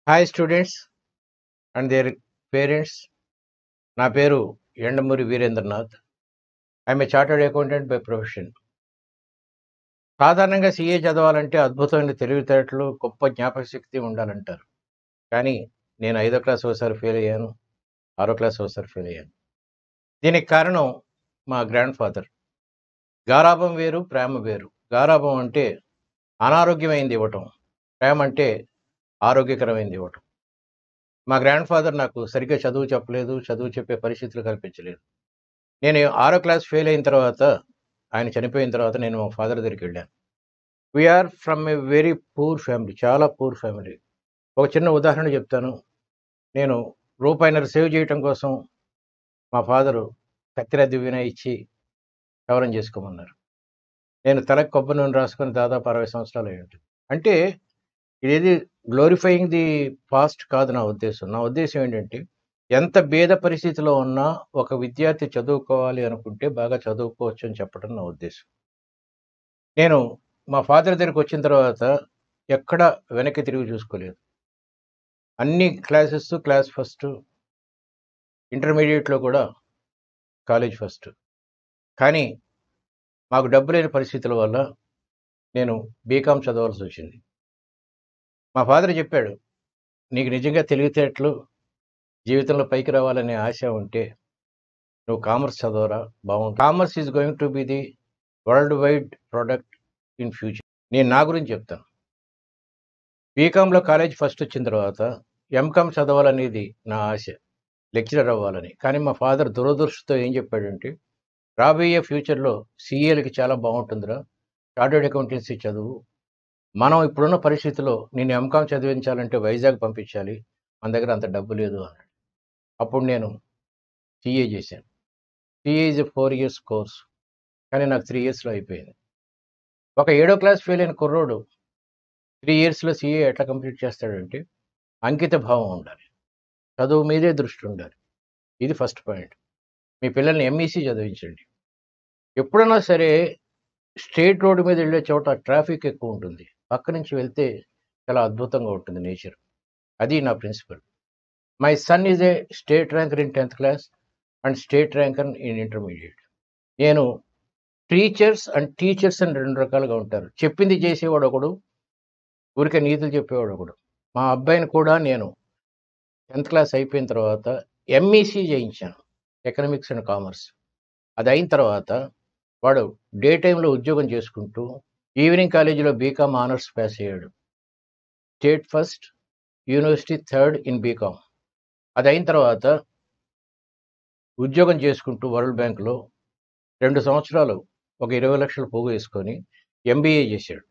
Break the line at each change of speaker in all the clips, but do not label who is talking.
Hi students and their parents. నా పేరు Yandamuri Veerendranath. I'm a chartered accountant by profession. సాధారణంగా CA చదవాలంటే అద్భుతమైన తెలివితేటలు, గొప్ప జ్ఞాపక శక్తి ఉండాలంటారు. కానీ నేను 5వ క్లాస్ ఒకసారి ఫెయిల్ అయ్యాను, 6వ క్లాస్ ఒకసారి ఫెయిల్ అయ్యాను. దీనికి కారణం మా గ్రాండ్ ఫాదర్. గారాబం వేరు, ప్రేమ వేరు. గారాబం అంటే అనారోగ్యమైంది ఇవ్వటం, ప్రేమ అంటే ఆరోగ్యకరమైనది ఇవ్వటం. మా గ్రాండ్ ఫాదర్ నాకు సరిగ్గా చదువు చెప్పలేదు, చదువు చెప్పే పరిస్థితులు కల్పించలేదు. నేను 6వ క్లాస్ ఫెయిల్ అయిన తర్వాత, ఆయన చనిపోయిన తర్వాత నేను మా ఫాదర్ దగ్గరికి వెళ్ళాను. We are from a very poor family, చాలా పూర్ ఫ్యామిలీ. ఒక చిన్న ఉదాహరణ చెప్తాను. నేను రూపాయిన్నర సేవ్ చేయటం కోసం మా ఫాదరు కత్తిర దివ్వెన ఇచ్చి క్షవరం చేసుకోమన్నారు. నేను తలకు కొబ్బరి నూనె రాసుకొని దాదాపు 60 సంవత్సరాలు అయి ఉంటుంది. అంటే ఇదేది గ్లోరిఫైయింగ్ ది పాస్ట్ కాదు నా ఉద్దేశం. నా ఉద్దేశం ఏంటంటే, ఎంత భేద పరిస్థితిలో ఉన్నా ఒక విద్యార్థి చదువుకోవాలి అనుకుంటే బాగా చదువుకోవచ్చు అని చెప్పడం నా ఉద్దేశం. నేను మా ఫాదర్ దగ్గరికి వచ్చిన తర్వాత ఎక్కడ వెనక్కి తిరిగి చూసుకోలేదు. అన్ని క్లాసెస్ క్లాస్ ఫస్ట్, ఇంటర్మీడియట్లో కూడా కాలేజ్ ఫస్ట్. కానీ మాకు డబ్బు లేని పరిస్థితుల వల్ల నేను బీకామ్ చదవాల్సి వచ్చింది. మా ఫాదర్ చెప్పాడు, నీకు నిజంగా తెలివితేటలు, జీవితంలో పైకి రావాలనే ఆశ ఉంటే నువ్వు కామర్స్ చదవరా, బాగుంటుంది. Commerce is going to be the world wide product in future. నేను నా గురించి చెప్తాను. బీకామ్లో కాలేజ్ ఫస్ట్ వచ్చిన తర్వాత ఎంకామ్ చదవాలనేది నా ఆశ, లెక్చరర్ అవ్వాలని. కానీ మా ఫాదర్ దురదృష్టంతో ఏం చెప్పాడంటే, రాబోయే ఫ్యూచర్లో సీఏలకి చాలా బాగుంటుందిరా, చార్టర్డ్ అకౌంటెన్సీ చదువు. మనం ఇప్పుడున్న పరిస్థితిలో నేను ఎంకామ్ చదివించాలంటే వైజాగ్ పంపించాలి, మన దగ్గర అంత డబ్బు లేదు అన్నాడు. అప్పుడు నేను సీఏ చేశాను. CA is a 4 years course, కానీ నాకు 3 yearsలో అయిపోయింది. ఒక 7వ క్లాస్ ఫెయిల్ అయిన కుర్రోడు 3 yearsలో సీఏ ఎట్లా కంప్లీట్ చేస్తాడంటే, అంకిత భావం ఉండాలి, చదువు మీదే దృష్టి ఉండాలి. ఇది ఫస్ట్ పాయింట్. మీ పిల్లల్ని ఎంఈసీ చదివించండి. ఎప్పుడైనా సరే స్ట్రేట్ రోడ్డు మీద వెళ్ళే చోట ట్రాఫిక్ ఎక్కువ ఉంటుంది, పక్క నుంచి వెళ్తే చాలా అద్భుతంగా ఉంటుంది నేచర్. అది నా principle. My son is a state ranker in 10th class and state ranker in intermediate. నేను టీచర్స్ అని 2 రకాలుగా ఉంటారు. చెప్పింది చేసేవాడు ఒకడు, ఊరికే నీతులు చెప్పేవాడు ఒకడు. మా అబ్బాయిని కూడా నేను 10th క్లాస్ అయిపోయిన తర్వాత ఎంఈసీ చేయించాను, ఎకనామిక్స్ అండ్ కామర్స్. అది అయిన తర్వాత వాడు డే టైంలో ఉద్యోగం చేసుకుంటూ ఈవినింగ్ కాలేజీలో బీకామ్ ఆనర్స్ పాస్ అయ్యాడు. State first, university third in BCom. అది అయిన తర్వాత ఉద్యోగం చేసుకుంటూ వరల్డ్ బ్యాంకులో 2 సంవత్సరాలు ఒక 20 లక్షలు పోగు వేసుకొని ఎంబీఏ చేశాడు.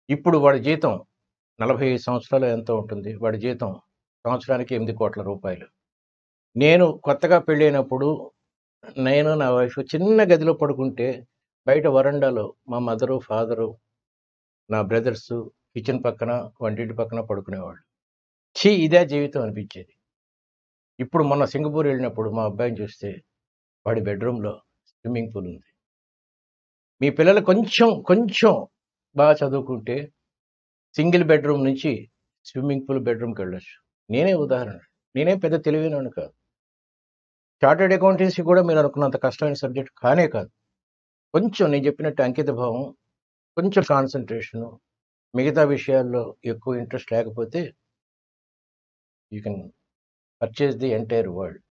ఇప్పుడు వాడి జీతం 45 సంవత్సరాలు ఎంతో ఉంటుంది. వాడి జీతం సంవత్సరానికి 8 కోట్ల రూపాయలు. నేను కొత్తగా పెళ్ళైనప్పుడు నేను నా వైఫ్ చిన్న గదిలో పడుకుంటే బయట వరండాలో మా మదరు, ఫాదరు, నా బ్రదర్సు కిచెన్ పక్కన, వంటింటి పక్కన పడుకునేవాళ్ళు. ఇదే జీవితం అనిపించేది. ఇప్పుడు మొన్న సింగపూర్ వెళ్ళినప్పుడు మా అబ్బాయిని చూస్తే వాడి బెడ్రూమ్లో స్విమ్మింగ్ పూల్ ఉంది. మీ పిల్లలు కొంచెం కొంచెం బాగా చదువుకుంటే సింగిల్ బెడ్రూమ్ నుంచి స్విమ్మింగ్ పూల్ బెడ్రూమ్కి వెళ్ళొచ్చు. నేనే ఉదాహరణ. నేనే పెద్ద తెలివైనవాడిని కాదు. చార్టర్డ్ అకౌంటెన్సీ కూడా మీరు అనుకున్నంత కష్టమైన సబ్జెక్ట్ కానే కాదు. కొంచెం నేను చెప్పినట్టు అంకిత భావం, కొంచెం కాన్సన్ట్రేషను, మిగతా విషయాల్లో ఎక్కువ ఇంట్రెస్ట్ లేకపోతే you can purchase the entire world.